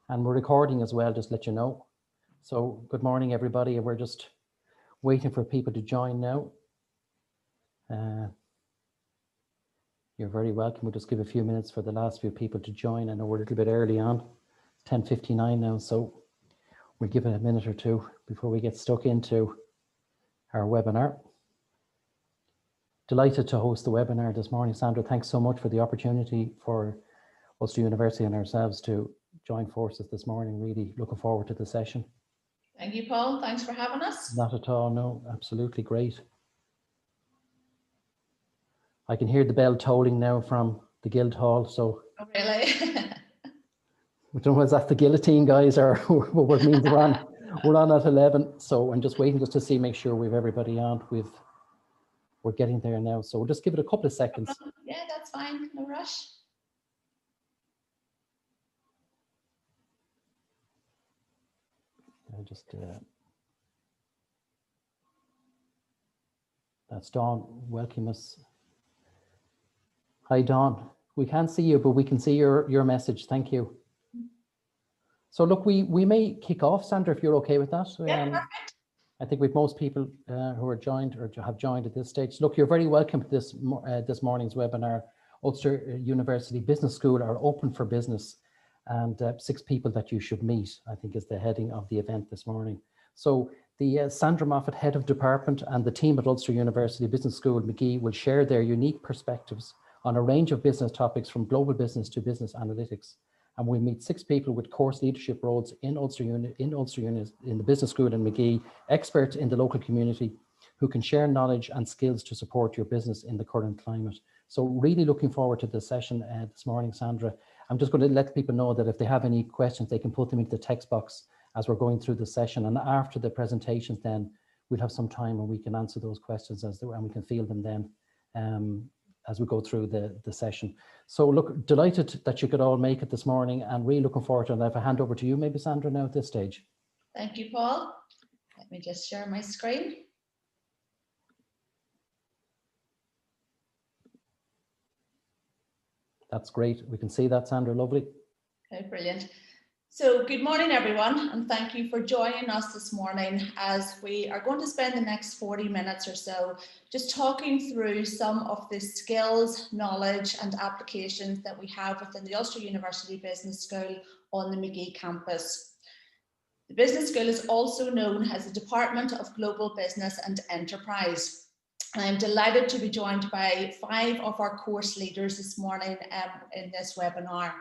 And we're recording as well, just to let you know. So good morning, everybody. We're just waiting for people to join now. You're very welcome. We'll just give a few minutes for the last few people to join. I know we're a little bit early on. It's 10:59 now, so we'll give it a minute or two before we get stuck into our webinar. Delighted to host the webinar this morning. Sandra, thanks so much for the opportunity for Ulster University and ourselves to join forces this morning. Really looking forward to the session. Thank you, Paul. Thanks for having us. Not at all, no, absolutely great. I can hear the bell tolling now from the Guildhall, so. Oh, really? I don't know if that's the guillotine, guys, or what it means we're on at 11, so I'm just waiting just to see, make sure we've everybody on. We're getting there now, so we'll just give it a couple of seconds. Yeah, that's fine, no rush. I just that's Dawn. Welcome us. Hi, Dawn. We can't see you, but we can see your message. Thank you. So look, we may kick off, Sandra, if you're okay with that. Yeah, perfect. I think we've most people who are joined or have joined at this stage. Look, you're very welcome to this morning's webinar. Ulster University Business School are open for business, and 6 people that you should meet, I think, is the heading of the event this morning. So the Sandra Moffat, Head of Department, and the team at Ulster University Business School Magee will share their unique perspectives on a range of business topics from global business to business analytics. And we'll meet 6 people with course leadership roles in Ulster in the Business School in Magee, experts in the local community who can share knowledge and skills to support your business in the current climate. So really looking forward to the session this morning, Sandra. I'm just going to let people know that if they have any questions, they can put them into the text box as we're going through the session. And after the presentations, then we'll have some time and we can answer those questions and we can field them then as we go through the session. So look, delighted that you could all make it this morning and really looking forward to it. And I have a hand over to you, maybe Sandra, now at this stage. Thank you, Paul. Let me just share my screen. That's great. We can see that, Sandra. Lovely. Okay, brilliant. So good morning, everyone, and thank you for joining us this morning as we are going to spend the next 40 minutes or so just talking through some of the skills, knowledge and applications that we have within the Ulster University Business School on the Magee campus. The Business School is also known as the Department of Global Business and Enterprise. I'm delighted to be joined by 5 of our course leaders this morning in this webinar.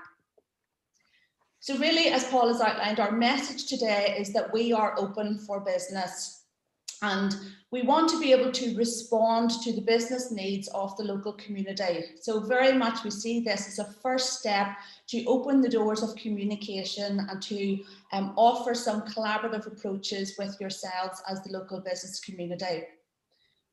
So really, as Paul has outlined, our message today is that we are open for business and we want to be able to respond to the business needs of the local community. So very much we see this as a first step to open the doors of communication and to offer some collaborative approaches with yourselves as the local business community.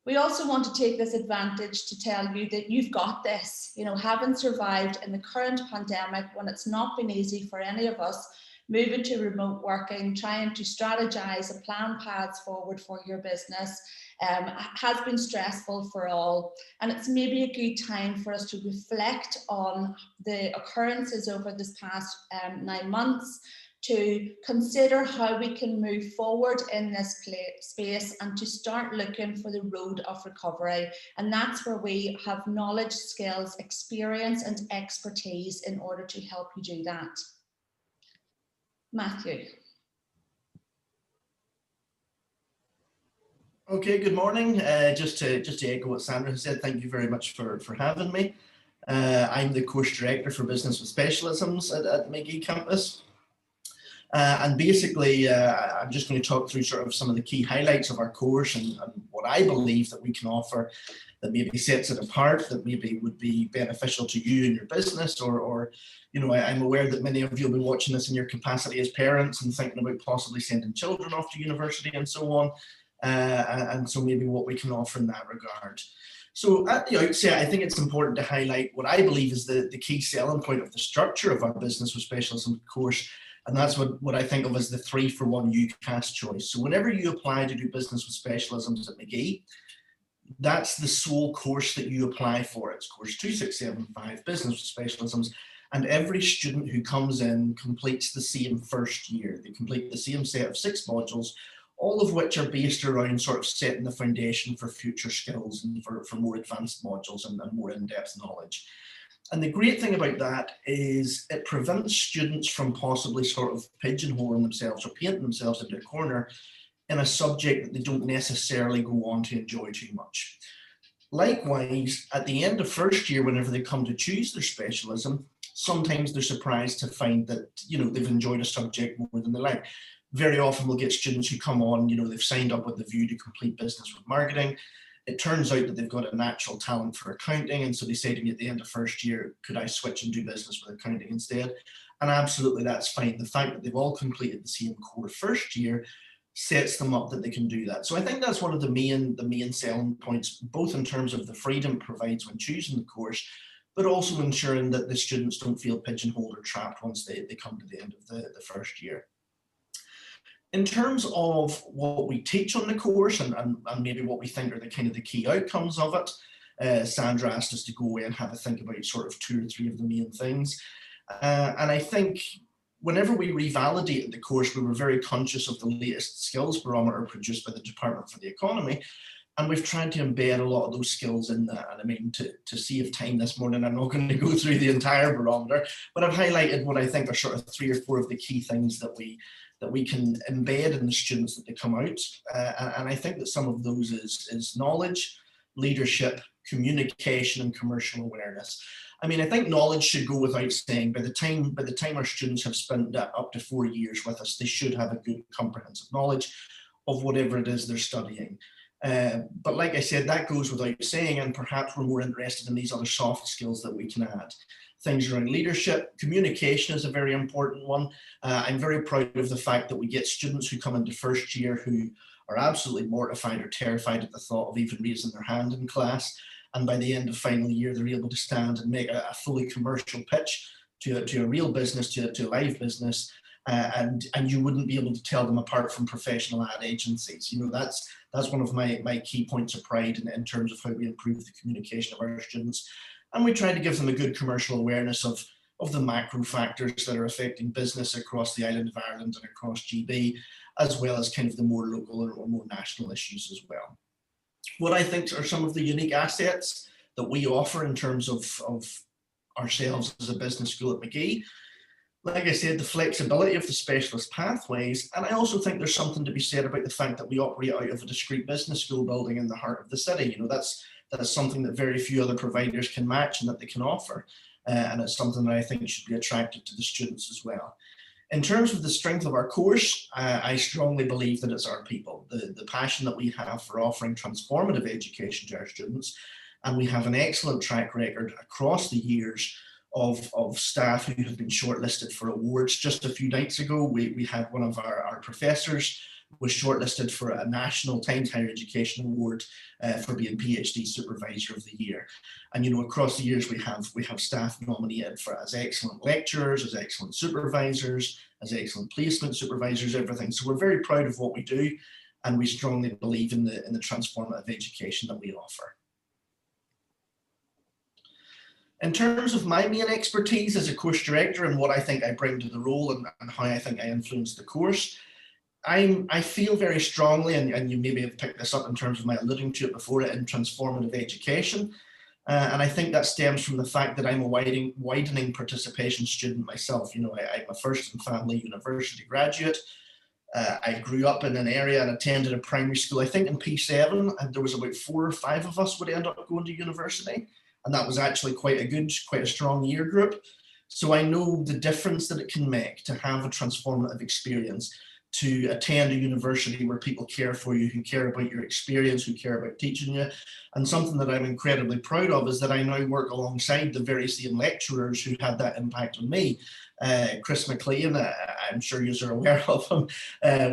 We also want to take this advantage to tell you that you've got this, having survived in the current pandemic when it's not been easy for any of us, moving to remote working, trying to strategize and plan paths forward for your business has been stressful for all. And it's maybe a good time for us to reflect on the occurrences over this past 9 months, to consider how we can move forward in this space and to start looking for the road of recovery. And that's where we have knowledge, skills, experience and expertise in order to help you do that. Matthew. Okay, good morning. Just to echo what Sandra has said, thank you very much for having me. I'm the course director for Business with Specialisms at Magee campus. And basically, I'm just going to talk through sort of some of the key highlights of our course and what I believe that we can offer that maybe sets it apart, that maybe would be beneficial to you and your business, or I'm aware that many of you will be watching this in your capacity as parents and thinking about possibly sending children off to university and so on. And so maybe what we can offer in that regard. So at the outset, I think it's important to highlight what I believe is the key selling point of the structure of our Business with Specialism course. And that's what I think of as the 3-for-1 UCAS choice. So whenever you apply to do Business with Specialisms at Magee, that's the sole course that you apply for. It's course 2675, Business with Specialisms. And every student who comes in completes the same first year. They complete the same set of 6 modules, all of which are based around sort of setting the foundation for future skills and for more advanced modules and more in-depth knowledge. And the great thing about that is it prevents students from possibly sort of pigeonholing themselves or painting themselves into a corner in a subject that they don't necessarily go on to enjoy too much. Likewise, at the end of first year, whenever they come to choose their specialism, sometimes they're surprised to find that, you know, they've enjoyed a subject more than they like. Very often we'll get students who come on, you know, they've signed up with the view to complete business with marketing. It turns out that they've got a natural talent for accounting. And so they say to me at the end of first year, could I switch and do business with accounting instead? And absolutely, that's fine. The fact that they've all completed the same core first year sets them up that they can do that. So I think that's one of the main selling points, both in terms of the freedom it provides when choosing the course, but also ensuring that the students don't feel pigeonholed or trapped once they come to the end of the first year. In terms of what we teach on the course and maybe what we think are the kind of the key outcomes of it, Sandra asked us to go away and have a think about sort of 2 or 3 of the main things. And I think whenever we revalidated the course, we were very conscious of the latest skills barometer produced by the Department for the Economy. And we've tried to embed a lot of those skills in that. And I mean, to save time this morning, I'm not going to go through the entire barometer, but I've highlighted what I think are sort of 3 or 4 of the key things that we can embed in the students that they come out. And I think that some of those is knowledge, leadership, communication, and commercial awareness. I mean, I think knowledge should go without saying. By the time our students have spent up to 4 years with us, they should have a good comprehensive knowledge of whatever it is they're studying. But like I said, that goes without saying, and perhaps we're more interested in these other soft skills that we can add. Things around leadership, communication is a very important one. I'm very proud of the fact that we get students who come into first year who are absolutely mortified or terrified at the thought of even raising their hand in class. And by the end of final year, they're able to stand and make a fully commercial pitch to a real business, to a live business. And you wouldn't be able to tell them apart from professional ad agencies. You know, that's one of my key points of pride in terms of how we improve the communication of our students. And we try to give them a good commercial awareness of the macro factors that are affecting business across the island of Ireland and across GB, as well as kind of the more local or more national issues as well. What I think are some of the unique assets that we offer in terms of ourselves as a business school at Magee. Like I said, the flexibility of the specialist pathways, and I also think there's something to be said about the fact that we operate out of a discrete business school building in the heart of the city. You know, that's something that very few other providers can match and that they can offer, and it's something that I think should be attractive to the students as well. In terms of the strength of our course, I strongly believe that it's our people, the passion that we have for offering transformative education to our students, and we have an excellent track record across the years of staff who have been shortlisted for awards. Just a few nights ago, we had one of our professors was shortlisted for a national Times Higher Education Award for being PhD Supervisor of the Year. And you know, across the years we have staff nominated as excellent lecturers, as excellent supervisors, as excellent placement supervisors, everything. So we're very proud of what we do, and we strongly believe in the transformative education that we offer. In terms of my main expertise as a course director and what I think I bring to the role and how I think I influence the course, I feel very strongly, and you maybe have picked this up in terms of my alluding to it before, in transformative education. And I think that stems from the fact that I'm a widening participation student myself. You know, I'm a first and family university graduate. I grew up in an area and attended a primary school. I think in P7, and there was about 4 or 5 of us would end up going to university. And that was actually quite a strong year group. So I know the difference that it can make to have a transformative experience, to attend a university where people care for you, who care about your experience, who care about teaching you. And something that I'm incredibly proud of is that I now work alongside the very same lecturers who had that impact on me. Chris McLean, I'm sure you are aware of him,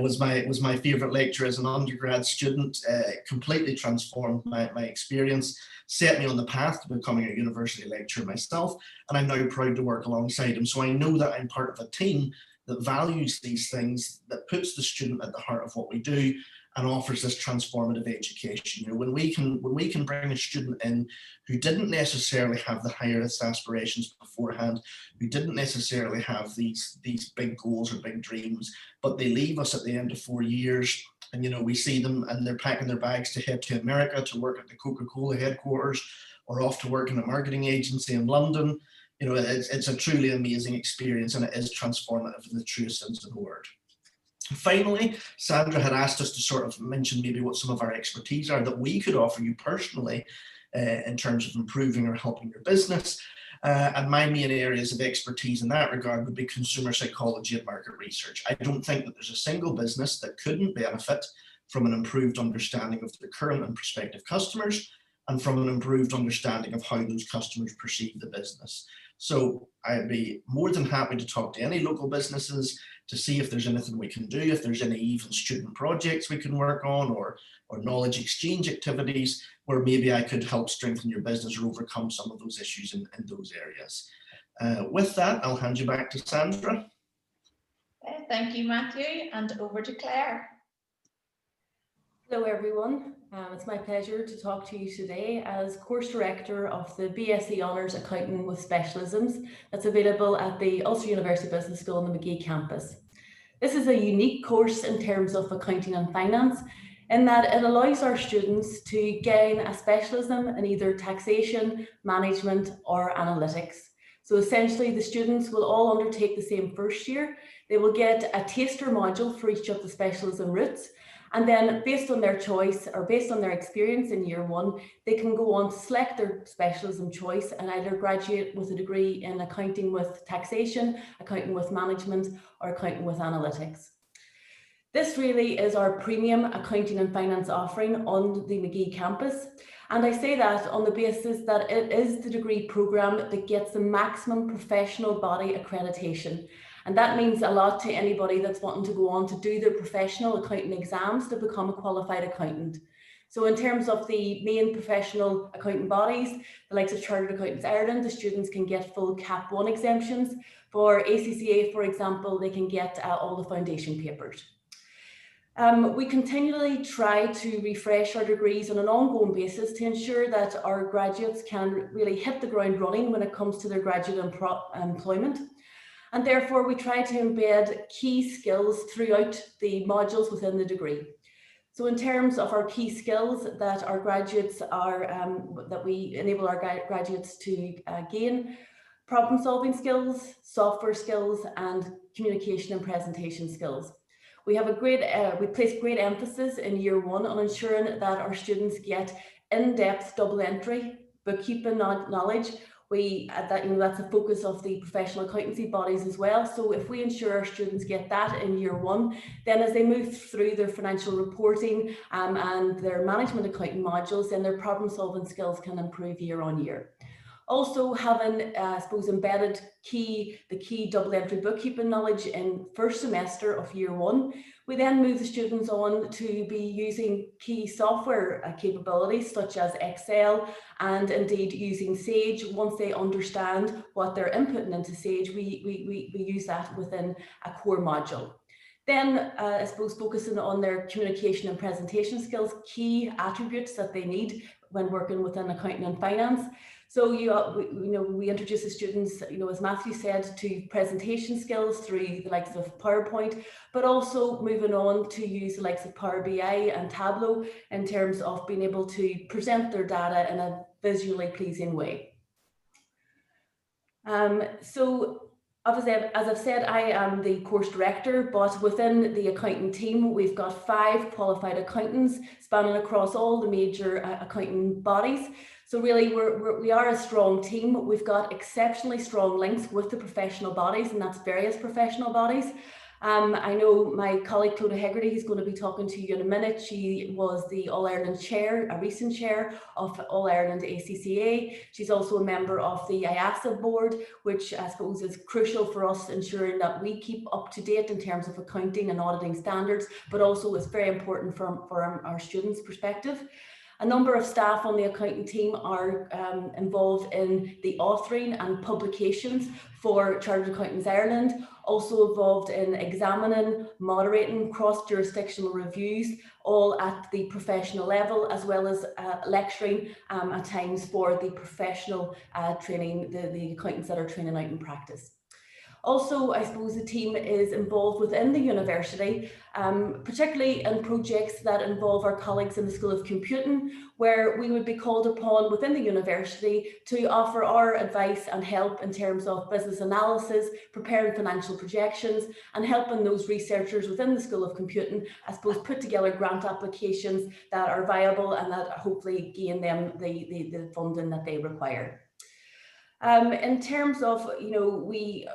was my favourite lecturer as an undergrad student. Completely transformed my experience, set me on the path to becoming a university lecturer myself, and I'm now proud to work alongside him. So I know that I'm part of a team that values these things, that puts the student at the heart of what we do, and offers this transformative education. You know, when we can bring a student in who didn't necessarily have the highest aspirations beforehand, who didn't necessarily have these big goals or big dreams, but they leave us at the end of 4 years, and you know, we see them and they're packing their bags to head to America to work at the Coca-Cola headquarters, or off to work in a marketing agency in London. You know, it's a truly amazing experience, and it is transformative in the truest sense of the word. Finally, Sandra had asked us to sort of mention maybe what some of our expertise are that we could offer you personally in terms of improving or helping your business. And my main areas of expertise in that regard would be consumer psychology and market research. I don't think that there's a single business that couldn't benefit from an improved understanding of their current and prospective customers, and from an improved understanding of how those customers perceive the business. So I'd be more than happy to talk to any local businesses to see if there's anything we can do, if there's any even student projects we can work on, or knowledge exchange activities where maybe I could help strengthen your business or overcome some of those issues in those areas. With that, I'll hand you back to Sandra. Thank you, Matthew, and over to Claire. Hello everyone, it's my pleasure to talk to you today as Course Director of the BSc Honours Accounting with Specialisms that's available at the Ulster University Business School on the Magee campus. This is a unique course in terms of accounting and finance, in that it allows our students to gain a specialism in either taxation, management or analytics. So essentially the students will all undertake the same first year. They will get a taster module for each of the specialism routes. And then based on their choice or based on their experience in year one, they can go on to select their specialism choice and either graduate with a degree in accounting with taxation, accounting with management, or accounting with analytics. This really is our premium accounting and finance offering on the Magee campus. And I say that on the basis that it is the degree programme that gets the maximum professional body accreditation. And that means a lot to anybody that's wanting to go on to do their professional accounting exams to become a qualified accountant. So in terms of the main professional accounting bodies, the likes of Chartered Accountants Ireland, the students can get full CAP 1 exemptions. For ACCA, for example, they can get all the foundation papers. We continually try to refresh our degrees on an ongoing basis to ensure that our graduates can really hit the ground running when it comes to their graduate employment. And therefore, we try to embed key skills throughout the modules within the degree. So in terms of our key skills that our graduates are, that we enable our graduates to gain, problem solving skills, software skills, and communication and presentation skills. We have a great, we place great emphasis in year one on ensuring that our students get in-depth double entry bookkeeping knowledge. That's a focus of the professional accountancy bodies as well. So if we ensure our students get that in year one, then as they move through their financial reporting and their management accounting modules, then their problem solving skills can improve year on year. Also having, I suppose, embedded the key double entry bookkeeping knowledge in first semester of year one, we then move the students on to be using key software capabilities such as Excel and indeed using Sage. Once they understand what they're inputting into Sage, we use that within a core module. Then, I suppose, focusing on their communication and presentation skills, key attributes that they need when working within accounting and finance. So we introduce the students, as Matthew said, to presentation skills through the likes of PowerPoint, but also moving on to use the likes of Power BI and Tableau in terms of being able to present their data in a visually pleasing way. So obviously, as I've said, I am the course director, but within the accounting team, we've got 5 qualified accountants spanning across all the major accounting bodies. So really, we are a strong team. We've got exceptionally strong links with the professional bodies, and that's various professional bodies. I know my colleague Clodagh Hegarty is going to be talking to you in a minute. She was the All-Ireland chair, a recent chair of All-Ireland ACCA. She's also a member of the IASA board, which I suppose is crucial for us ensuring that we keep up to date in terms of accounting and auditing standards, but also is very important for our students' perspective. A number of staff on the accounting team are involved in the authoring and publications for Chartered Accountants Ireland. also involved in examining, moderating cross-jurisdictional reviews, all at the professional level, as well as lecturing at times for the professional training, the accountants that are training out in practice. Also, I suppose the team is involved within the university, particularly in projects that involve our colleagues in the School of Computing, where we would be called upon within the university to offer our advice and help in terms of business analysis, preparing financial projections, and helping those researchers within the School of Computing, I suppose, put together grant applications that are viable and that hopefully gain them the funding that they require. In terms of, we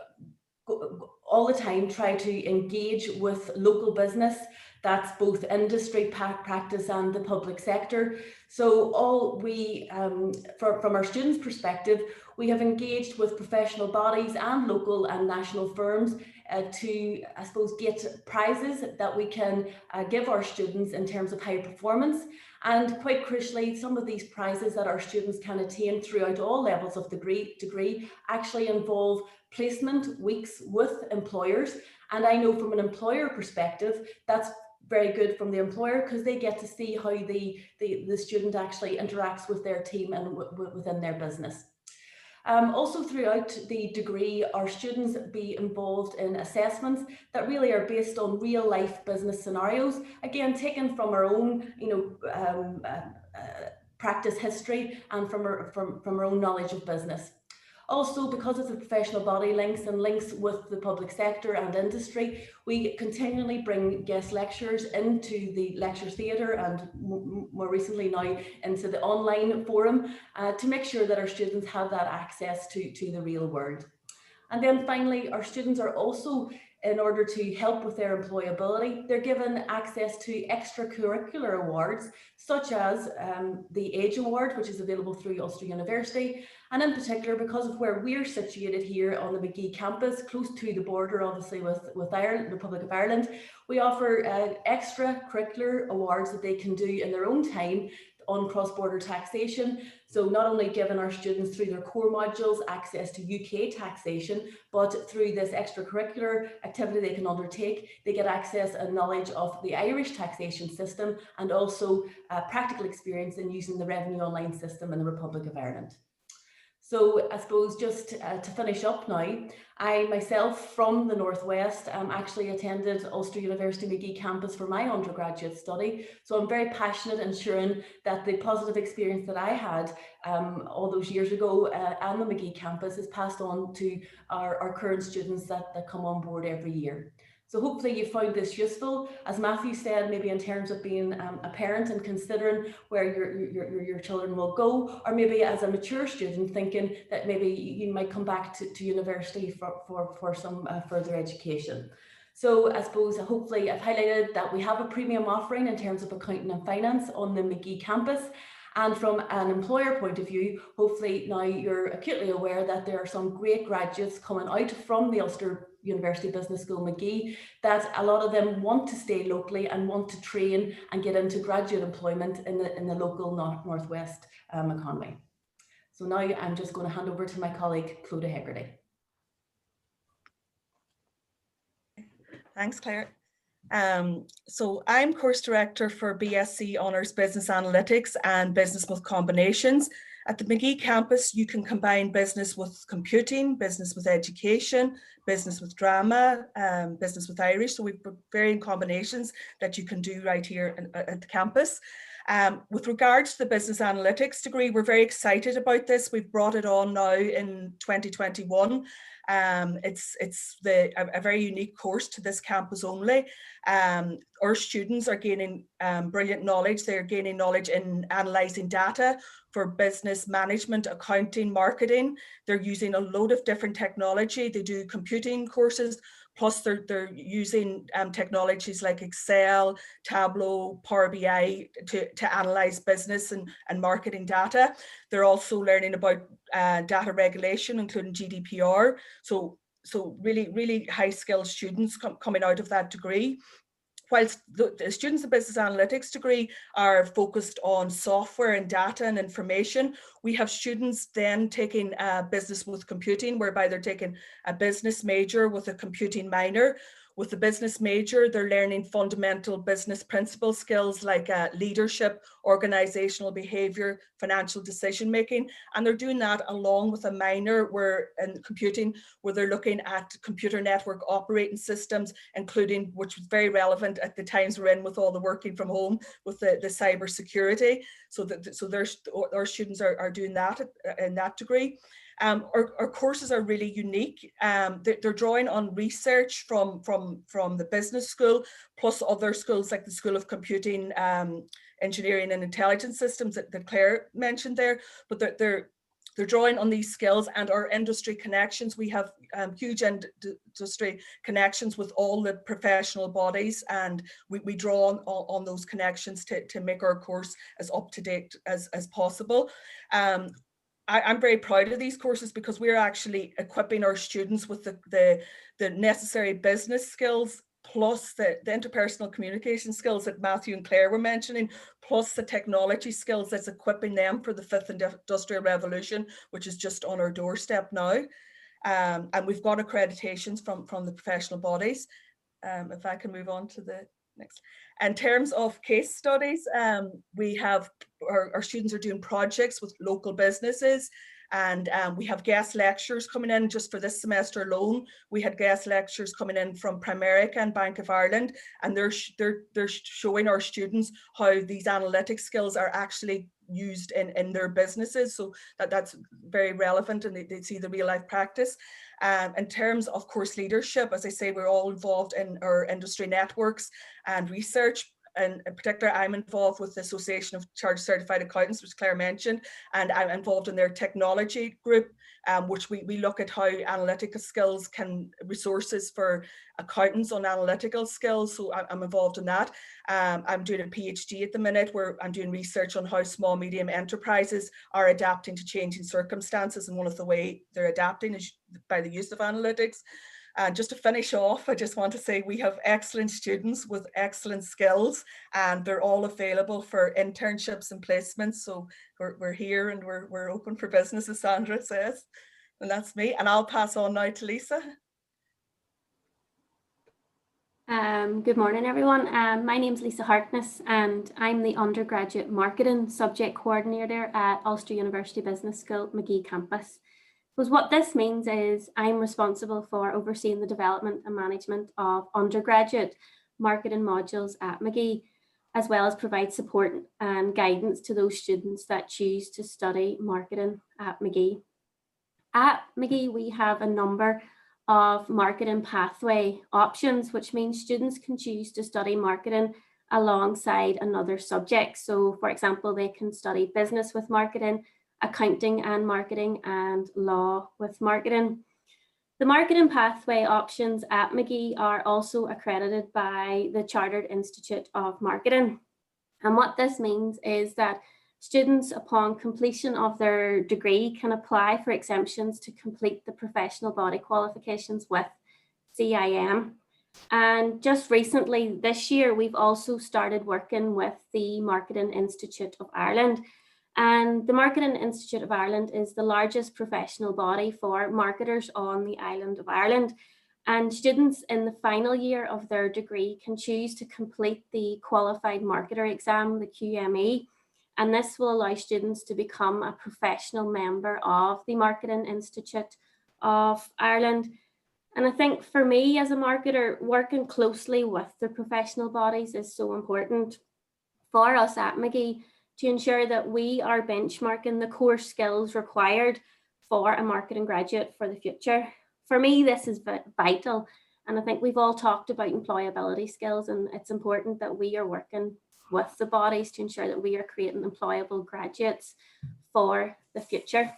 all the time try to engage with local business, that's both industry, practice and the public sector. So all we, from our students' perspective, we have engaged with professional bodies and local and national firms to, I suppose, get prizes that we can give our students in terms of high performance. And quite crucially, some of these prizes that our students can attain throughout all levels of degree actually involve placement weeks with employers. And I know from an employer perspective, that's very good from the employer because they get to see how the student actually interacts with their team and within their business. Also throughout the degree, our students be involved in assessments that really are based on real life business scenarios, again, taken from our own, practice history and from our own knowledge of business. Also, because of the professional body links and links with the public sector and industry, we continually bring guest lecturers into the lecture theatre and more recently now into the online forum to make sure that our students have that access to the real world. And then finally, our students are also, in order to help with their employability, they're given access to extracurricular awards, such as the Age Award, which is available through Ulster University. And in particular, because of where we're situated here on the Magee campus, close to the border, obviously, with Ireland, the Republic of Ireland, we offer extracurricular awards that they can do in their own time on cross-border taxation. So not only giving our students through their core modules access to UK taxation, but through this extracurricular activity they can undertake, they get access and knowledge of the Irish taxation system and also practical experience in using the revenue online system in the Republic of Ireland. So I suppose just to finish up now, I myself from the Northwest actually attended Ulster University Magee campus for my undergraduate study. So I'm very passionate in ensuring that the positive experience that I had all those years ago on the Magee campus is passed on to our current students that come on board every year. So hopefully you found this useful. As Matthew said, maybe in terms of being a parent and considering where your children will go, or maybe as a mature student thinking that maybe you might come back to university for some further education. So I suppose hopefully I've highlighted that we have a premium offering in terms of accounting and finance on the Magee campus. And from an employer point of view, hopefully now you're acutely aware that there are some great graduates coming out from the Ulster University Business School Magee, that a lot of them want to stay locally and want to train and get into graduate employment in the local Northwest economy. So now I'm just going to hand over to my colleague, Clodagh Hegarty. Thanks, Claire. So I'm course director for BSc Honours Business Analytics and Business with Combinations. At the Magee campus, you can combine business with computing, business with education, business with drama, business with Irish. So we've got varying combinations that you can do right here at the campus. With regards to the business analytics degree, we're very excited about this. We've brought it on now in 2021. It's a very unique course to this campus only. Our students are gaining brilliant knowledge. They're gaining knowledge in analysing data for business management, accounting, marketing. They're using a load of different technology. They do computing courses, plus they're using technologies like Excel, Tableau, Power BI to analyse business and marketing data. They're also learning about data regulation, including GDPR. So really, really high skilled students coming out of that degree. whilst the students of business analytics degree are focused on software and data and information, we have students then taking business with computing, whereby they're taking a business major with a computing minor. With the business major, they're learning fundamental business principle skills like leadership, organizational behavior, financial decision making, and they're doing that along with a minor in computing, where they're looking at computer network operating systems, including, which was very relevant at the times we're in with all the working from home, with the cyber security. So our students are doing that in that degree. Our courses are really unique. They're drawing on research from the business school, plus other schools like the School of Computing, Engineering and Intelligence Systems that Claire mentioned there. But they're drawing on these skills and our industry connections. We have huge industry connections with all the professional bodies, and we draw on those connections to make our course as up to date as possible. I'm very proud of these courses because we're actually equipping our students with the necessary business skills, plus the interpersonal communication skills that Matthew and Claire were mentioning, plus the technology skills that's equipping them for the fifth industrial revolution, which is just on our doorstep now. And we've got accreditations from the professional bodies. If I can move on to the next. In terms of case studies, we have our students are doing projects with local businesses, and we have guest lectures coming in. Just for this semester alone, we had guest lectures coming in from Primerica and Bank of Ireland, and they're showing our students how these analytic skills are actually used in their businesses, so that's very relevant, and they see the real life practice. In terms of course leadership, as I say, we're all involved in our industry networks and research. And in particular, I'm involved with the Association of Chartered Certified Accountants, which Claire mentioned, and I'm involved in their technology group, which we look at how analytical skills resources for accountants on analytical skills. So I'm involved in that. I'm doing a PhD at the minute where I'm doing research on how small, medium enterprises are adapting to changing circumstances. And one of the way they're adapting is by the use of analytics. Just to finish off, I just want to say we have excellent students with excellent skills, and they're all available for internships and placements. So we're here and we're open for business, as Sandra says. And that's me. And I'll pass on now to Lisa. Good morning, everyone. My name's Lisa Harkness, and I'm the undergraduate marketing subject coordinator at Ulster University Business School, Magee campus. Because what this means is I'm responsible for overseeing the development and management of undergraduate marketing modules at Magee, as well as provide support and guidance to those students that choose to study marketing at Magee. At Magee, we have a number of marketing pathway options, which means students can choose to study marketing alongside another subject. So for example, they can study business with marketing, accounting and marketing, and law with marketing. The marketing pathway options at Magee are also accredited by the Chartered Institute of Marketing. And what this means is that students, upon completion of their degree, can apply for exemptions to complete the professional body qualifications with CIM. And just recently this year, we've also started working with the Marketing Institute of Ireland. And the Marketing Institute of Ireland is the largest professional body for marketers on the island of Ireland. And students in the final year of their degree can choose to complete the Qualified Marketer exam, the QME. And this will allow students to become a professional member of the Marketing Institute of Ireland. And I think for me as a marketer, working closely with the professional bodies is so important for us at Magee to ensure that we are benchmarking the core skills required for a marketing graduate for the future. For me, this is vital. And I think we've all talked about employability skills, and it's important that we are working with the bodies to ensure that we are creating employable graduates for the future.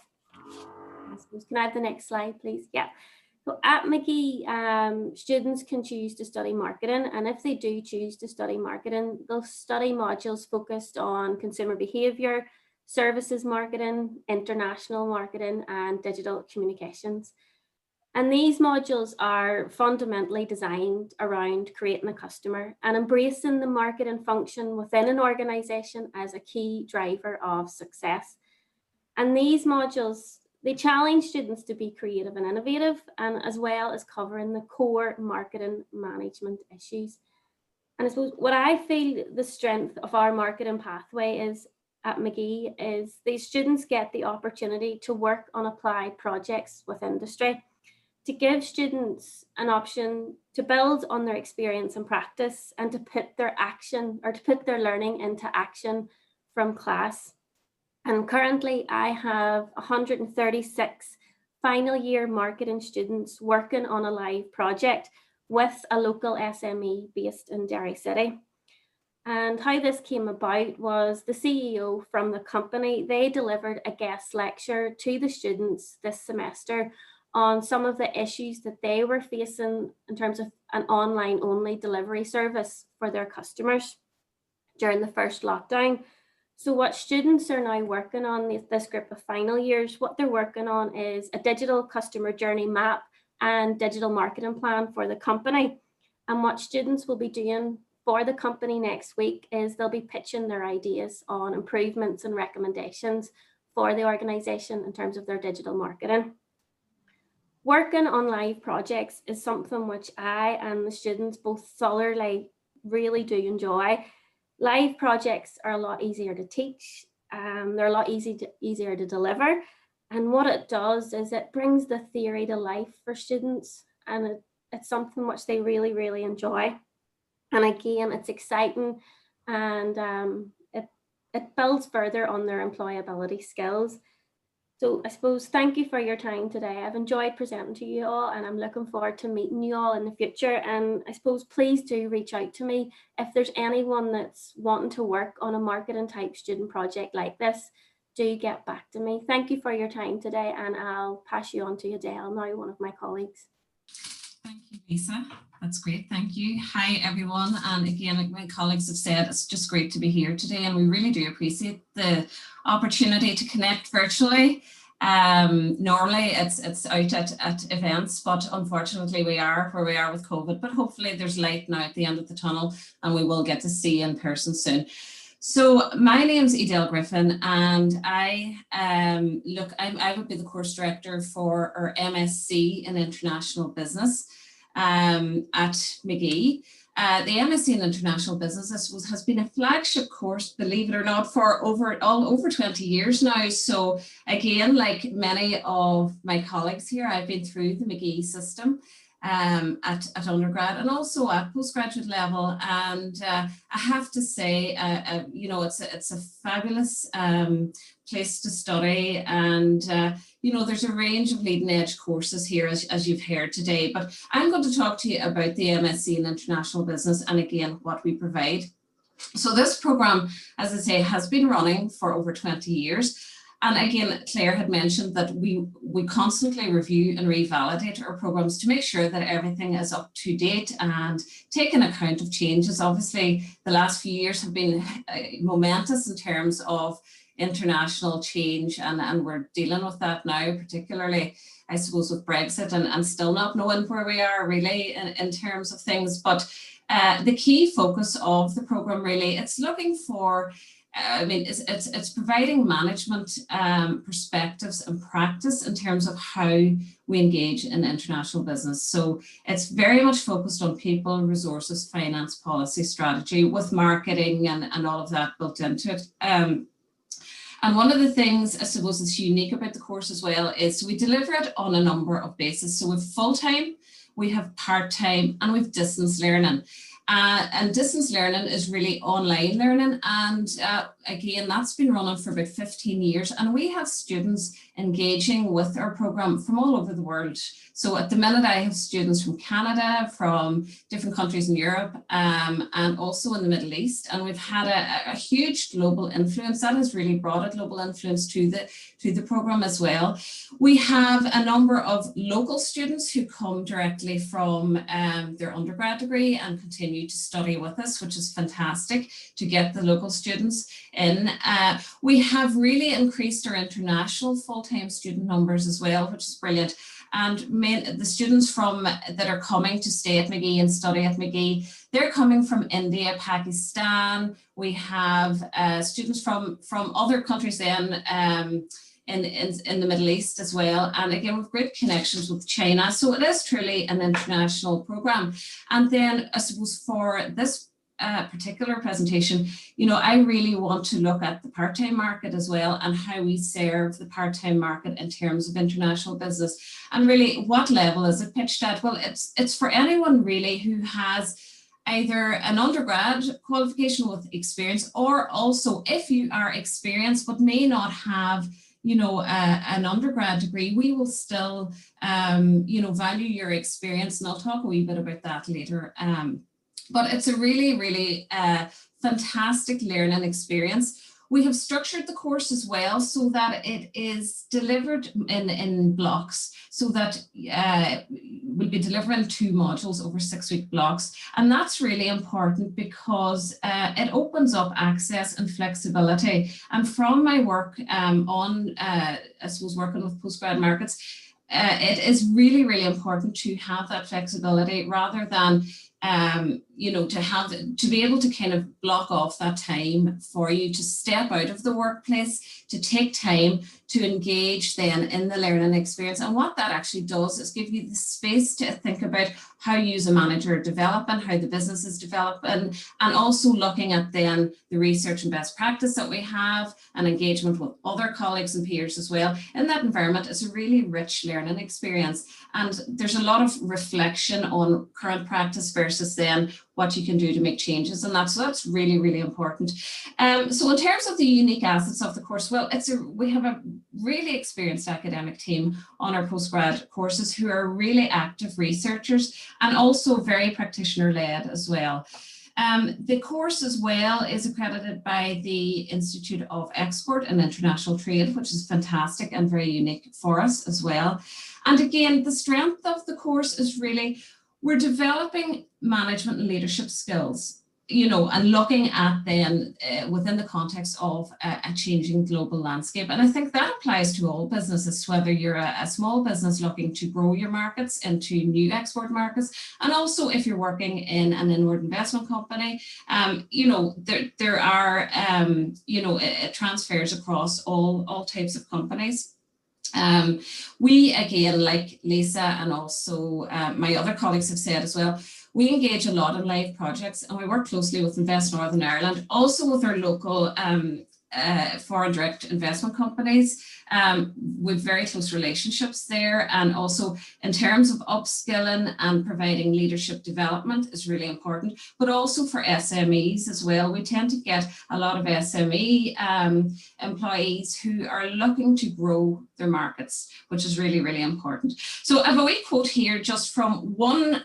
Can I have the next slide, please? Yeah. So at Magee, students can choose to study marketing, and if they do choose to study marketing, they'll study modules focused on consumer behaviour, services marketing, international marketing, and digital communications. And these modules are fundamentally designed around creating a customer and embracing the marketing function within an organisation as a key driver of success. And these modules, they challenge students to be creative and innovative, and as well as covering the core marketing management issues. And I suppose what I feel the strength of our marketing pathway is at Magee is these students get the opportunity to work on applied projects with industry, to give students an option to build on their experience and practice and to put their action or to put their learning into action from class. And currently I have 136 final year marketing students working on a live project with a local SME based in Derry City. And how this came about was the CEO from the company, they delivered a guest lecture to the students this semester on some of the issues that they were facing in terms of an online only delivery service for their customers during the first lockdown. So what students are now working on, this group of final years, what they're working on is a digital customer journey map and digital marketing plan for the company. And what students will be doing for the company next week is they'll be pitching their ideas on improvements and recommendations for the organisation in terms of their digital marketing. Working on live projects is something which I and the students both thoroughly really do enjoy. Live projects are a lot easier to teach, they're a lot easier to deliver. And what it does is it brings the theory to life for students, and it's something which they really, really enjoy. And again, it's exciting, and it builds further on their employability skills. So I suppose thank you for your time today. I've enjoyed presenting to you all, and I'm looking forward to meeting you all in the future. And I suppose please do reach out to me if there's anyone that's wanting to work on a marketing type student project like this. Do get back to me. Thank you for your time today, and I'll pass you on to Adele now, one of my colleagues. Thank you, Lisa. That's great. Thank you. Hi, everyone. And again, like my colleagues have said, it's just great to be here today, and we really do appreciate the opportunity to connect virtually. Normally it's out at events, but unfortunately we are where we are with COVID, but hopefully there's light now at the end of the tunnel and we will get to see in person soon. So my name's Adele Griffin, and I would be the course director for our MSc in International Business at Magee. The MSc in International Business, I suppose, has been a flagship course, believe it or not, for over 20 years now. So again, like many of my colleagues here, I've been through the Magee system at undergrad and also at postgraduate level. And I have to say, you know, it's a fabulous place to study, and you know, there's a range of leading edge courses here, as you've heard today. But I'm going to talk to you about the MSc in International Business and again what we provide. So this program, as I say, has been running for over 20 years. And again, Claire had mentioned that we constantly review and revalidate our programs to make sure that everything is up to date and taking account of changes. Obviously, the last few years have been momentous in terms of international change, and we're dealing with that now, particularly, I suppose, with Brexit and still not knowing where we are really in terms of things. But the key focus of the program really, it's looking for it's providing management perspectives and practice in terms of how we engage in international business. So it's very much focused on people, resources, finance, policy, strategy, with marketing and all of that built into it. And one of the things I suppose is unique about the course as well is we deliver it on a number of bases. So we have full-time, we have part-time, and we have distance learning. And distance learning is really online learning. And again, that's been running for about 15 years. And we have students engaging with our program from all over the world. So at the minute, I have students from Canada, from different countries in Europe, and also in the Middle East. And we've had a huge global influence. That has really brought a global influence to the program as well. We have a number of local students who come directly from their undergrad degree and continue to study with us, which is fantastic to get the local students in. We have really increased our international full-time student numbers as well, which is brilliant. And the students that are coming to stay at Magee and study at Magee, they're coming from India, Pakistan. We have students from other countries then in the Middle East as well. And again, with great connections with China. So it is truly an international program. And then I suppose for this particular presentation, I really want to look at the part-time market as well and how we serve the part-time market in terms of international business. And really, what level is it pitched at? Well, it's for anyone really who has either an undergrad qualification with experience, or also if you are experienced but may not have an undergrad degree, we will still value your experience, and I'll talk a wee bit about that later. But it's a really, really fantastic learning experience. We have structured the course as well so that it is delivered in blocks, so that we'll be delivering 2 modules over 6-week blocks. And that's really important because it opens up access and flexibility. And from my work I suppose working with postgrad markets, it is really, really important to have that flexibility rather than to be able to kind of block off that time for you to step out of the workplace, to take time to engage then in the learning experience. And what that actually does is give you the space to think about how you as a manager develop and how the business is developing, and also looking at then the research and best practice that we have and engagement with other colleagues and peers as well. In that environment, it's a really rich learning experience. And there's a lot of reflection on current practice versus then what you can do to make changes, and that's really, really important. So in terms of the unique assets of the course, well, we have a really experienced academic team on our postgrad courses who are really active researchers and also very practitioner-led as well. The course as well is accredited by the Institute of Export and International Trade, which is fantastic and very unique for us as well. And again, the strength of the course is really, we're developing management and leadership skills, and looking at then within the context of a changing global landscape. And I think that applies to all businesses, whether you're a small business looking to grow your markets into new export markets, and also if you're working in an inward investment company, there are, it transfers across all types of companies. We, again, like Lisa and also my other colleagues have said as well, we engage a lot in live projects, and we work closely with Invest Northern Ireland, also with our local foreign direct investment companies. With very close relationships there, and also in terms of upskilling and providing leadership development is really important, but also for SMEs as well. We tend to get a lot of SME employees who are looking to grow their markets, which is really, really important. So I have a wee quote here just from one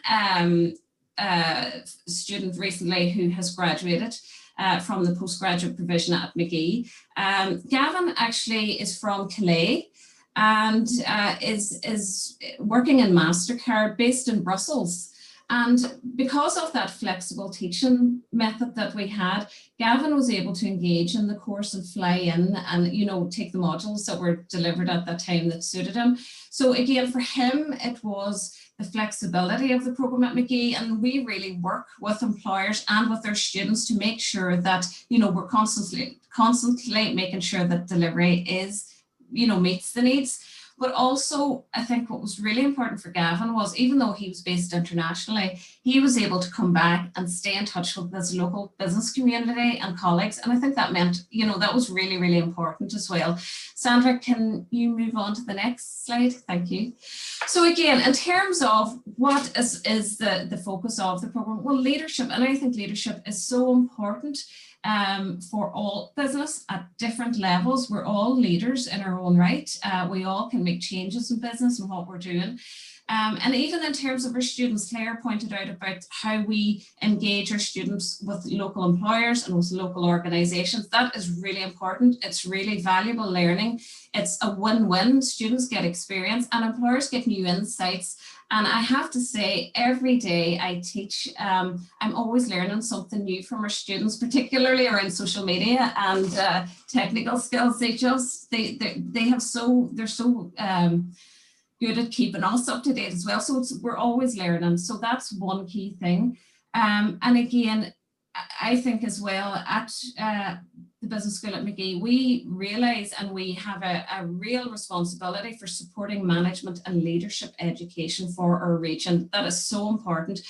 student recently who has graduated from the postgraduate provision at Magee. Gavin actually is from Calais and is working in MasterCard based in Brussels. And because of that flexible teaching method that we had, Gavin was able to engage in the course and fly in and, take the modules that were delivered at that time that suited him. So again, for him, it was the flexibility of the program at Magee, and we really work with employers and with their students to make sure that, we're constantly making sure that delivery is, meets the needs. But also, I think what was really important for Gavin was, even though he was based internationally, he was able to come back and stay in touch with his local business community and colleagues. And I think that meant, that was really, really important as well. Sandra, can you move on to the next slide? Thank you. So again, in terms of what is the focus of the program, well, leadership, and I think leadership is so important for all business at different levels. We're all leaders in our own right. We all can make changes in business and what we're doing. And even in terms of our students, Claire pointed out about how we engage our students with local employers and with local organisations. That is really important. It's really valuable learning. It's a win-win. Students get experience and employers get new insights. And I have to say, every day I teach, I'm always learning something new from our students, particularly around social media and technical skills. They're so good at keeping us up to date as well. So we're always learning. So that's one key thing. And again, I think as well at the business school at Magee, we realise and we have a real responsibility for supporting management and leadership education for our region. That is so important.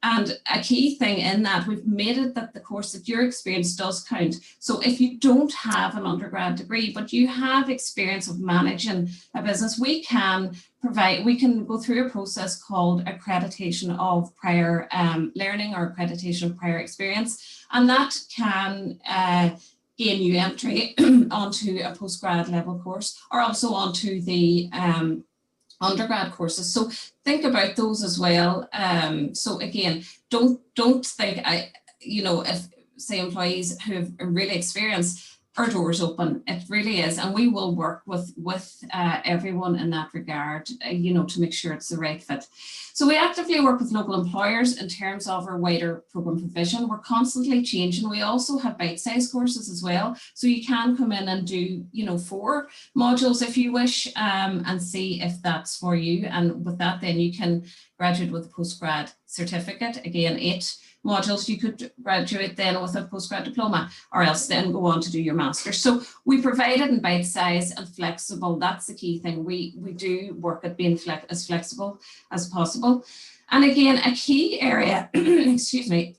And a key thing in that, we've made it that the course that your experience does count. So if you don't have an undergrad degree, but you have experience of managing a business, we can go through a process called accreditation of prior learning or accreditation of prior experience. And that can gain you entry onto a postgrad level course or also onto the undergrad courses. So think about those as well. So again, don't think if say employees who have really experienced, our doors open. It really is, and we will work with everyone in that regard, to make sure it's the right fit. So we actively work with local employers in terms of our wider programme provision. We're constantly changing. We also have bite-sized courses as well, so you can come in and do 4 modules if you wish, and see if that's for you. And with that, then you can graduate with a postgrad certificate. Again, 8 modules. You could graduate then with a postgrad diploma, or else then go on to do your master's. So we provide it in bite size and flexible. That's the key thing. We do work at being as flexible as possible. And again, a key area, excuse me,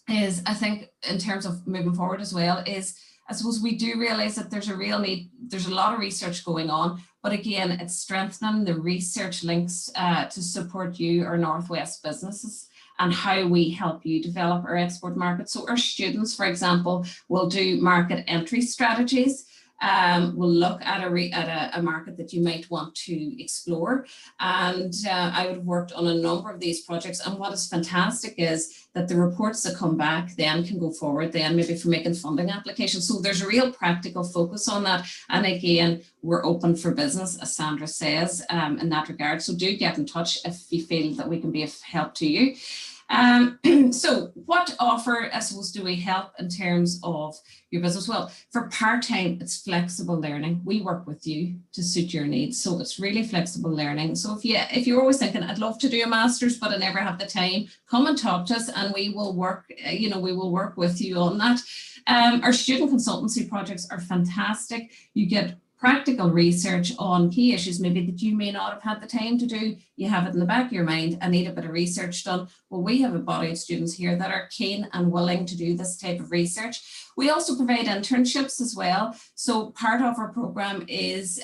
is, I think, in terms of moving forward as well, is I suppose we do realise that there's a real need. There's a lot of research going on, but again, it's strengthening the research links to support you, our Northwest businesses, and how we help you develop our export market. So our students, for example, will do market entry strategies. We'll look at a market that you might want to explore. And I would have worked on a number of these projects. And what is fantastic is that the reports that come back then can go forward then maybe for making funding applications. So there's a real practical focus on that. And again, we're open for business, as Sandra says, in that regard. So do get in touch if you feel that we can be of help to you. So what offer, I suppose, do we help in terms of your business? Well, for part-time, it's flexible learning. We work with you to suit your needs. So it's really flexible learning. So if you're always thinking, I'd love to do a master's, but I never have the time, come and talk to us and we will work, we will work with you on that. Our student consultancy projects are fantastic. You get practical research on key issues maybe that you may not have had the time to do. You have it in the back of your mind and need a bit of research done. Well, we have a body of students here that are keen and willing to do this type of research. We also provide internships as well. So part of our program is,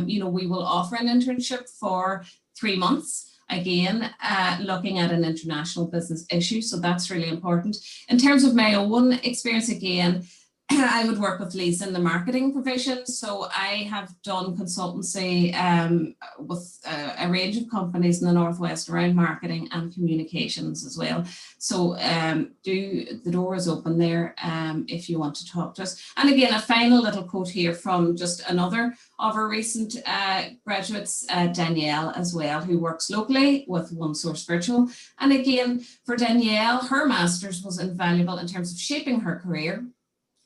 we will offer an internship for 3 months. Again, looking at an international business issue. So that's really important. In terms of my own experience, again, I would work with Lisa in the marketing provision. So I have done consultancy with a range of companies in the Northwest around marketing and communications as well. So the door is open there if you want to talk to us. And again, a final little quote here from just another of our recent graduates, Danielle as well, who works locally with One Source Virtual. And again, for Danielle, her master's was invaluable in terms of shaping her career.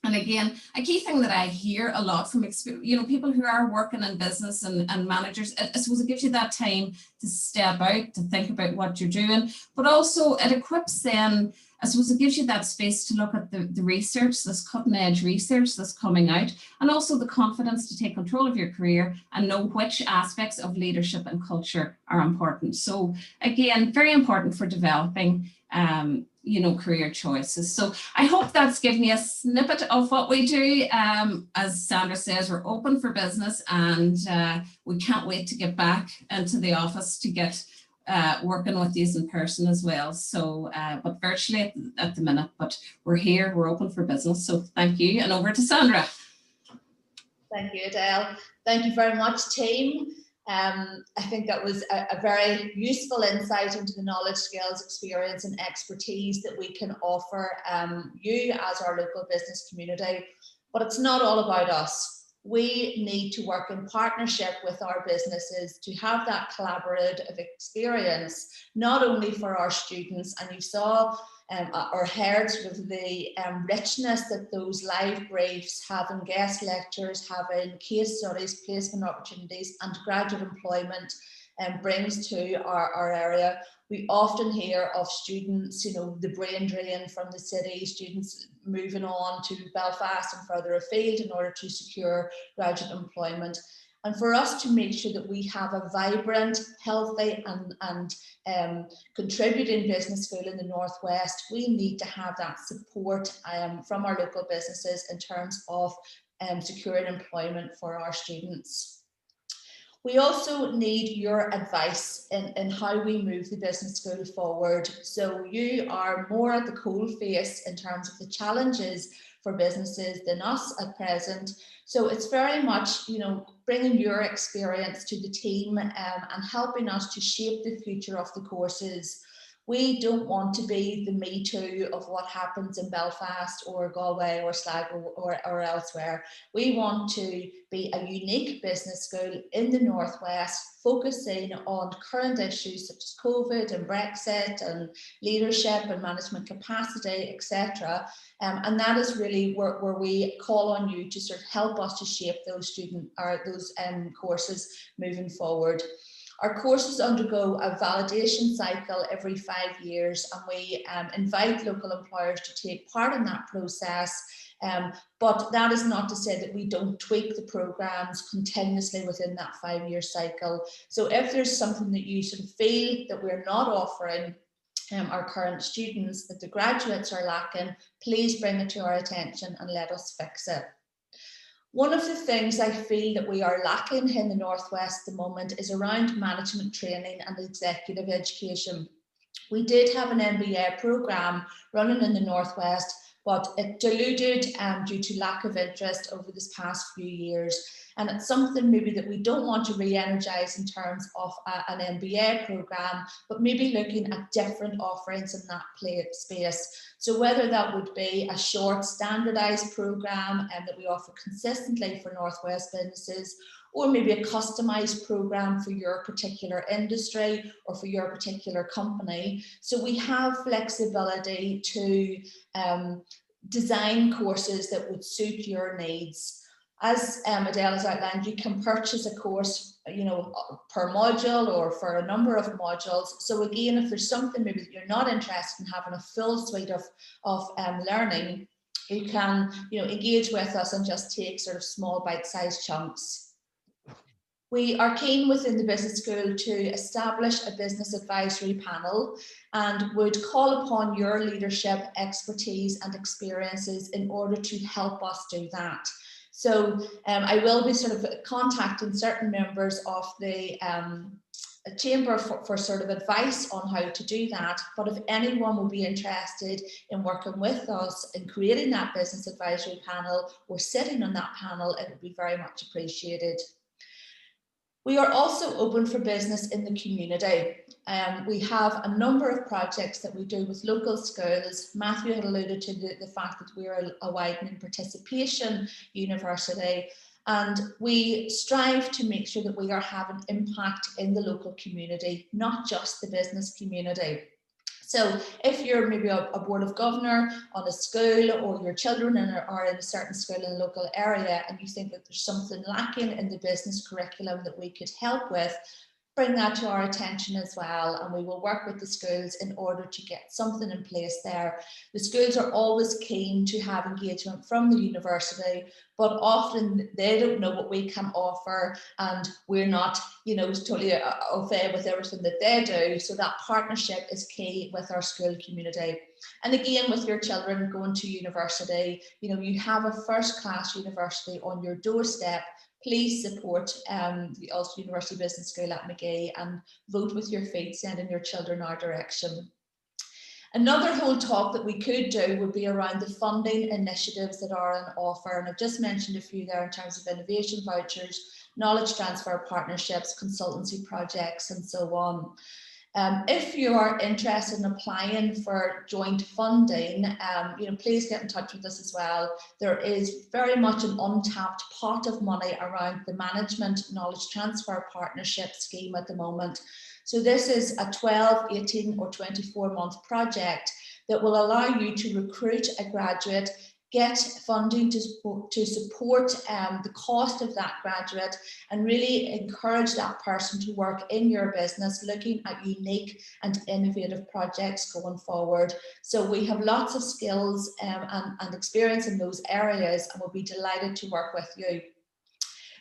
And again, a key thing that I hear a lot from people who are working in business and managers, I suppose it gives you that time to step out, to think about what you're doing, but also it equips them, I suppose it gives you that space to look at the research, this cutting edge research that's coming out, and also the confidence to take control of your career and know which aspects of leadership and culture are important. So again, very important for developing career choices. So I hope that's given you a snippet of what we do. As Sandra says, we're open for business and we can't wait to get back into the office to get working with you in person as well. So, but virtually at the minute, but we're here, we're open for business. So thank you, and over to Sandra. Thank you, Adele. Thank you very much, team. I think that was a very useful insight into the knowledge, skills, experience and expertise that we can offer you as our local business community. But it's not all about us. We need to work in partnership with our businesses to have that collaborative experience, not only for our students, and you saw or heard sort of the richness that those live briefs, having guest lectures, having case studies, placement opportunities and graduate employment brings to our area. We often hear of students, you know, the brain drain from the city, students moving on to Belfast and further afield in order to secure graduate employment. And for us to make sure that we have a vibrant, healthy and contributing business school in the Northwest, we need to have that support from our local businesses in terms of securing employment for our students. We also need your advice in how we move the business school forward. So you are more at the coalface in terms of the challenges for businesses than us at present. So it's very much, you know, bringing your experience to the team and helping us to shape the future of the courses. We don't want to be the Me Too of what happens in Belfast or Galway or Sligo or elsewhere. We want to be a unique business school in the Northwest, focusing on current issues such as COVID and Brexit and leadership and management capacity, etc. And that is really where we call on you to sort of help us to shape those courses moving forward. Our courses undergo a validation cycle every 5 years, and we invite local employers to take part in that process. But that is not to say that we don't tweak the programs continuously within that 5-year cycle. So if there's something that you sort of feel that we're not offering our current students, that the graduates are lacking, please bring it to our attention and let us fix it. One of the things I feel that we are lacking in the Northwest at the moment is around management training and executive education. We did have an MBA programme running in the Northwest, but it diluted due to lack of interest over this past few years. And it's something maybe that we don't want to re-energise in terms of an MBA programme, but maybe looking at different offerings in that space. So whether that would be a short standardised programme that we offer consistently for Northwest businesses, or maybe a customised programme for your particular industry or for your particular company. So we have flexibility to design courses that would suit your needs. As Adele has outlined, you can purchase a course, you know, per module or for a number of modules. So again, if there's something maybe that you're not interested in having a full suite of learning, you can, you know, engage with us and just take sort of small bite-sized chunks. We are keen within the business school to establish a business advisory panel and would call upon your leadership, expertise and experiences in order to help us do that. So I will be sort of contacting certain members of the chamber for sort of advice on how to do that. But if anyone would be interested in working with us in creating that business advisory panel or sitting on that panel, it would be very much appreciated. We are also open for business in the community. We have a number of projects that we do with local schools. Matthew had alluded to the fact that we're a widening participation university, and we strive to make sure that we are having impact in the local community, not just the business community. So if you're maybe a board of governor on a school, or your children are in a certain school in a local area and you think that there's something lacking in the business curriculum that we could help with, bring that to our attention as well, and we will work with the schools in order to get something in place there. The schools are always keen to have engagement from the university, but often they don't know what we can offer, and we're not, you know, totally au fait with everything that they do. So that partnership is key with our school community. And again, with your children going to university, you know, you have a first-class university on your doorstep. Please support the Ulster University Business School at Magee and vote with your feet, sending your children our direction. Another whole talk that we could do would be around the funding initiatives that are on offer. And I've just mentioned a few there in terms of innovation vouchers, knowledge transfer partnerships, consultancy projects, and so on. If you are interested in applying for joint funding, you know, please get in touch with us as well. There is very much an untapped pot of money around the management knowledge transfer partnership scheme at the moment. So this is a 12, 18 or 24-month project that will allow you to recruit a graduate get funding to support the cost of that graduate, and really encourage that person to work in your business, looking at unique and innovative projects going forward. So we have lots of skills and experience in those areas, and we'll be delighted to work with you.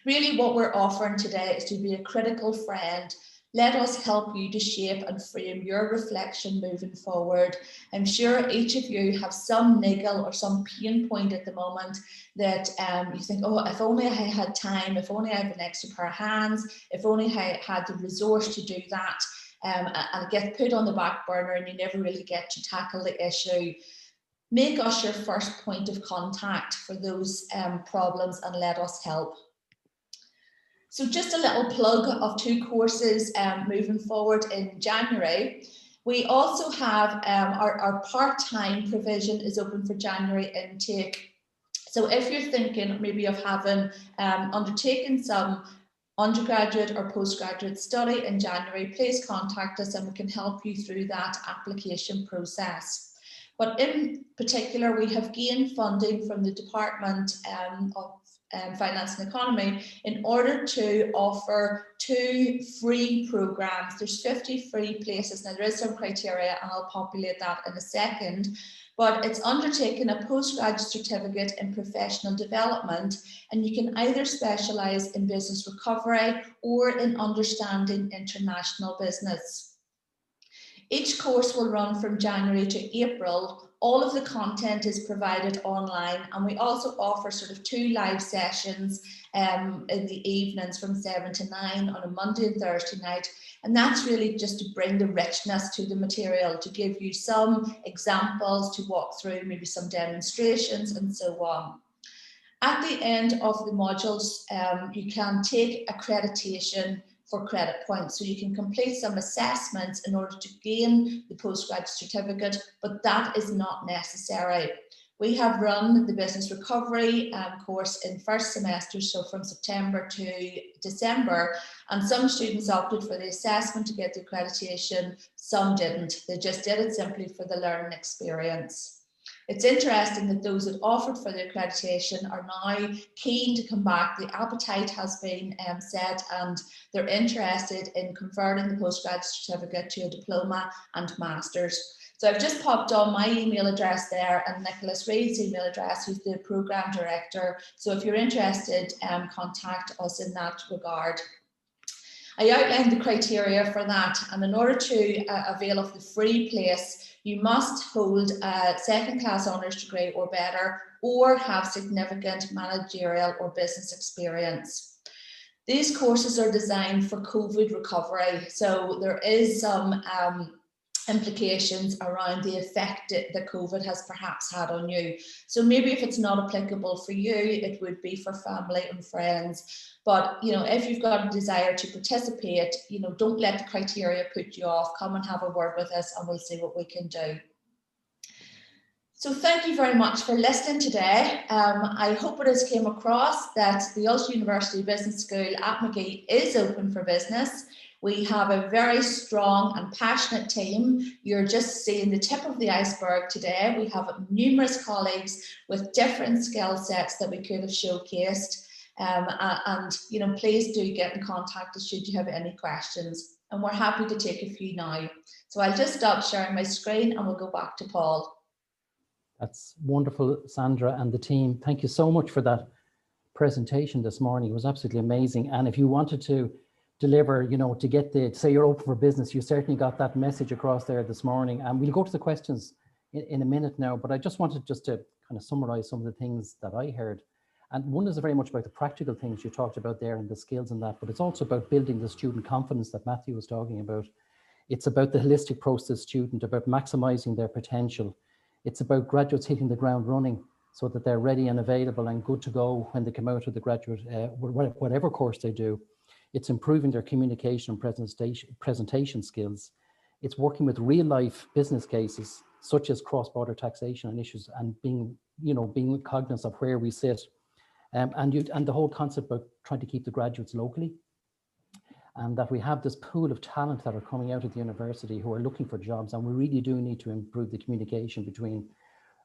Really, what we're offering today is to be a critical friend. Let us help you to shape and frame your reflection moving forward. I'm sure each of you have some niggle or some pain point at the moment that you think, oh, if only I had time, if only I have an extra pair of hands, if only I had the resource to do that, and it gets put on the back burner and you never really get to tackle the issue. Make us your first point of contact for those problems and let us help. So just a little plug of 2 courses moving forward in January. We also have our part-time provision is open for January intake. So if you're thinking maybe of having undertaken some undergraduate or postgraduate study in January, please contact us and we can help you through that application process. But in particular, we have gained funding from the Department of Finance and Economy in order to offer 2 free programs. There's 50 free places. Now there is some criteria and I'll populate that in a second, but it's undertaking a postgraduate certificate in professional development, and you can either specialise in business recovery or in understanding international business. Each course will run from January to April. All of the content is provided online, and we also offer sort of 2 live sessions in the evenings from 7 to 9 on a Monday and Thursday night. And that's really just to bring the richness to the material, to give you some examples to walk through, maybe some demonstrations and so on. At the end of the modules, you can take accreditation for credit points. So you can complete some assessments in order to gain the postgraduate certificate, but that is not necessary. We have run the business recovery course in first semester, so from September to December, and some students opted for the assessment to get the accreditation, some didn't. They just did it simply for the learning experience. It's interesting that those that offered for the accreditation are now keen to come back. The appetite has been set, and they're interested in converting the postgraduate certificate to a diploma and master's. So I've just popped on my email address there and Nicholas Reid's email address, who's the programme director. So if you're interested, contact us in that regard. I outlined the criteria for that, and in order to avail of the free place, you must hold a second-class honours degree or better, or have significant managerial or business experience. These courses are designed for COVID recovery, so there is some implications around the effect that COVID has perhaps had on you. So maybe if it's not applicable for you, it would be for family and friends. But if you've got a desire to participate, don't let the criteria put you off. Come and have a word with us and we'll see what we can do. So thank you very much for listening today. I hope it has came across that the Ulster University Business School at Magee is open for business. We have a very strong and passionate team. You're just seeing the tip of the iceberg today. We have numerous colleagues with different skill sets that we could have showcased. And please do get in contact should you have any questions. And we're happy to take a few now. So I'll just stop sharing my screen and we'll go back to Paul. That's wonderful, Sandra and the team. Thank you so much for that presentation this morning. It was absolutely amazing. And if you wanted to deliver, to get say you're open for business, you certainly got that message across there this morning. And we'll go to the questions in a minute now, but I just wanted to kind of summarize some of the things that I heard. And one is very much about the practical things you talked about there and the skills and that, but it's also about building the student confidence that Matthew was talking about. It's about the holistic process student, about maximizing their potential. It's about graduates hitting the ground running so that they're ready and available and good to go when they come out of the graduate, whatever course they do. It's improving their communication and presentation skills. It's working with real life business cases, such as cross-border taxation and issues, and being cognizant of where we sit. And the whole concept about trying to keep the graduates locally, and that we have this pool of talent that are coming out of the university who are looking for jobs, and we really do need to improve the communication between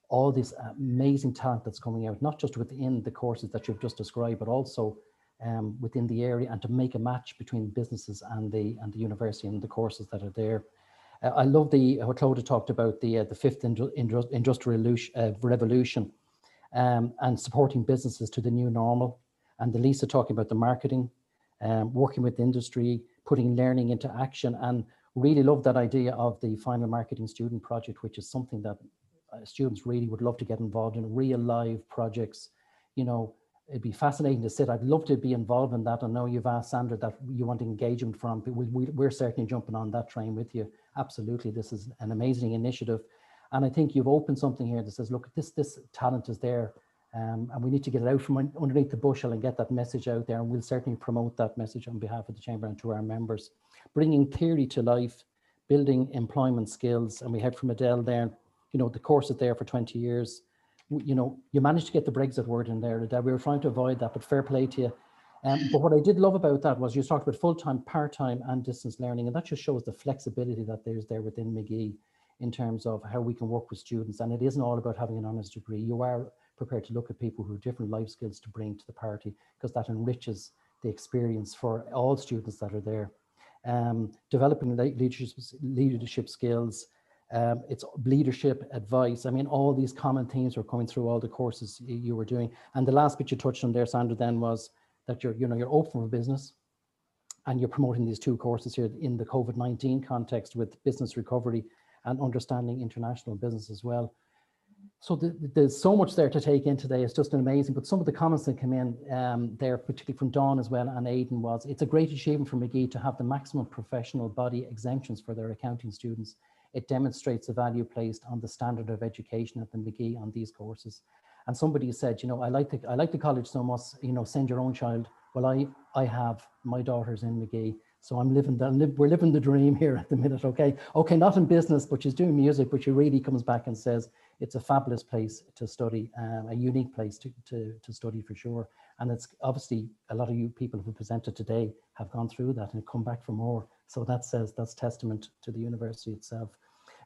all this amazing talent that's coming out, not just within the courses that you've just described, but also within the area, and to make a match between businesses and the university and the courses that are there. I love what Claudia talked about, the fifth industrial revolution, and supporting businesses to the new normal. And the Lisa talking about the marketing, working with industry, putting learning into action, and really love that idea of the final marketing student project, which is something that students really would love to get involved in, real live projects. You know, it'd be fascinating to sit. I'd love to be involved in that. I know you've asked Sandra that you want engagement from, but we're certainly jumping on that train with you. Absolutely, this is an amazing initiative. And I think you've opened something here that says, look, this talent is there, and we need to get it out from underneath the bushel and get that message out there. And we'll certainly promote that message on behalf of the Chamber and to our members. Bringing theory to life, building employment skills. And we heard from Adele there, you know, the course is there for 20 years. You know, you managed to get the Brexit word in there, Adele. We were trying to avoid that, but fair play to you. But what I did love about that was you talked about full-time, part-time and distance learning. And that just shows the flexibility that there's there within McGee in terms of how we can work with students. And it isn't all about having an honours degree. You are prepared to look at people who have different life skills to bring to the party, because that enriches the experience for all students that are there. Developing leadership skills, it's leadership advice. I mean, all these common themes were coming through all the courses you were doing. And the last bit you touched on there, Sandra, then was that you're open for business, and you're promoting these two courses here in the COVID-19 context with business recovery and understanding international business as well. So there's so much there to take in today. It's just amazing. But some of the comments that came in there, particularly from Dawn as well and Aidan, was it's a great achievement for McGee to have the maximum professional body exemptions for their accounting students. It demonstrates the value placed on the standard of education at the McGee on these courses. And somebody said, you know, I like the college so much, you know, send your own child. Well, I have my daughters in McGee, so we're living the dream here at the minute. Okay, not in business, but she's doing music, but she really comes back and says it's a fabulous place to study, a unique place to study for sure. And it's obviously a lot of you people who presented today have gone through that and come back for more. So that's testament to the university itself.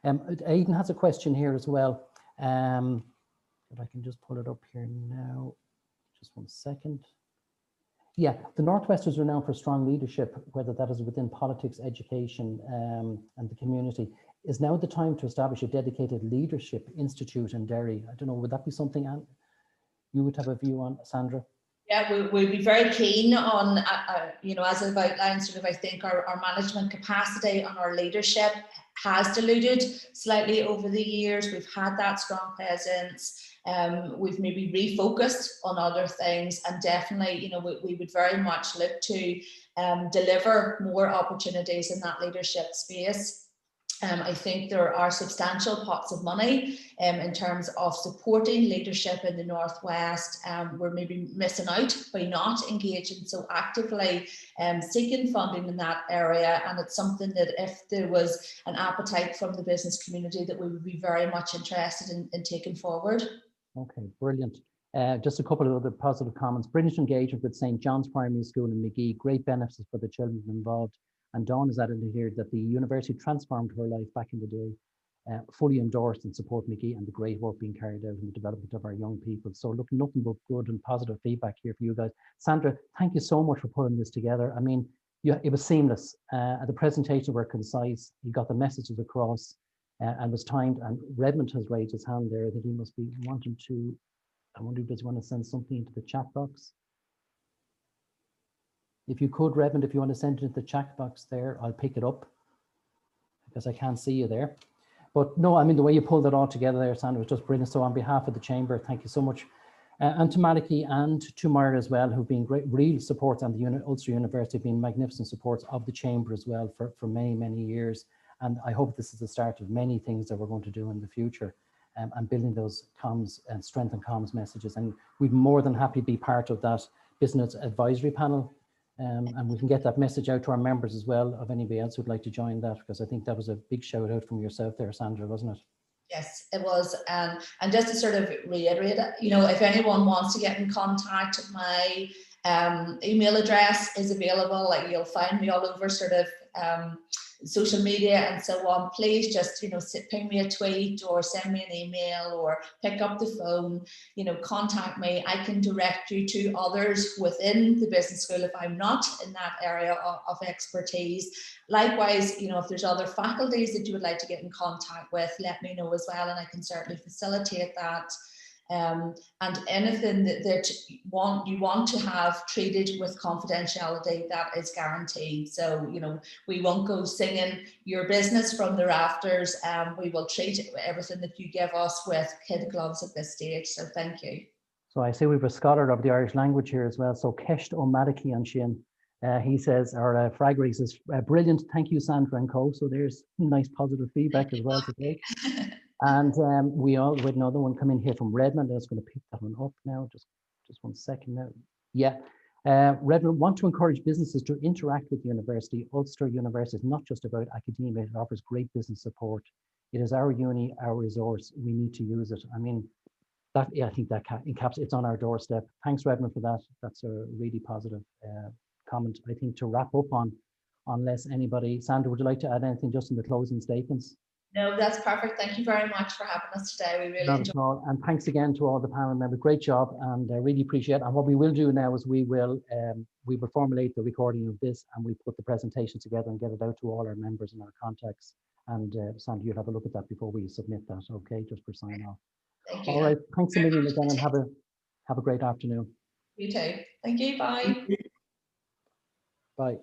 Aidan has a question here as well. If I can just pull it up here now, just 1 second. Yeah, the Northwest is renowned for strong leadership, whether that is within politics, education, and the community. Is now the time to establish a dedicated leadership institute in Derry? I don't know, would that be something you would have a view on, Sandra? Yeah, we'd be very keen on, you know, as I've outlined, sort of, I think our management capacity and our leadership has diluted slightly over the years. We've had that strong presence. We've maybe refocused on other things, and definitely, you know, we would very much look to deliver more opportunities in that leadership space. I think there are substantial pots of money in terms of supporting leadership in the Northwest. We're maybe missing out by not engaging so actively, seeking funding in that area. And it's something that if there was an appetite from the business community, that we would be very much interested in taking forward. Okay, brilliant. Just a couple of other positive comments. British engagement with St. John's Primary School in McGee, great benefits for the children involved. And Dawn has added here that the university transformed her life back in the day, fully endorsed and support McGee and the great work being carried out in the development of our young people. So look, nothing but good and positive feedback here for you guys. Sandra, thank you so much for putting this together. I mean, it was seamless. The presentations were concise. You got the messages across and was timed. And Redmond has raised his hand there. I think he must be wanting to, I wonder, does he want to send something into the chat box? If you could, Redmond, if you want to send it into the chat box there, I'll pick it up because I can't see you there. But no, I mean, the way you pulled it all together there, Sandra, was just brilliant. So on behalf of the Chamber, thank you so much. And to Malachy and to Myra as well, who've been great, real supports, and the Ulster University have been magnificent supports of the Chamber as well for many, many years. And I hope this is the start of many things that we're going to do in the future, and building those comms and strength and comms messages. And we'd more than happy be part of that business advisory panel. And we can get that message out to our members as well, of anybody else who'd like to join that, because I think that was a big shout out from yourself there, Sandra, wasn't it? Yes, it was. And just to sort of reiterate, you know, if anyone wants to get in contact, my email address is available. Like, you'll find me all over sort of social media and so on, please just, ping me a tweet or send me an email or pick up the phone, contact me. I can direct you to others within the business school if I'm not in that area of expertise. Likewise, if there's other faculties that you would like to get in contact with, let me know as well, and I can certainly facilitate that. And anything that you want to have treated with confidentiality, that is guaranteed. So, we won't go singing your business from the rafters. We will treat everything that you give us with kid gloves at this stage. So thank you. So I say we have a scholar of the Irish language here as well. So Kesht O'Madaki and Shin. He says, or Fraggery says, brilliant, thank you, Sandra and co. So there's nice positive feedback as well today. And we had another one come in here from Redmond. I was going to pick that one up now. Just 1 second now. Yeah. Redmond want to encourage businesses to interact with the university. Ulster University is not just about academia. It offers great business support. It is our uni, our resource. We need to use it. I mean, I think that encapsulates. It's on our doorstep. Thanks, Redmond, for that. That's a really positive comment. I think to wrap up on, unless anybody, Sandra, would you like to add anything just in the closing statements? No, that's perfect. Thank you very much for having us today. We really enjoyed it. And thanks again to all the panel members. Great job, and I really appreciate it. And what we will do now is we will formulate the recording of this, and we put the presentation together and get it out to all our members and our contacts. And Sandra, you'll have a look at that before we submit that, okay? Just for sign off. Thank you. All right. Thanks a million again, and have a great afternoon. You too. Thank you. Bye. Bye.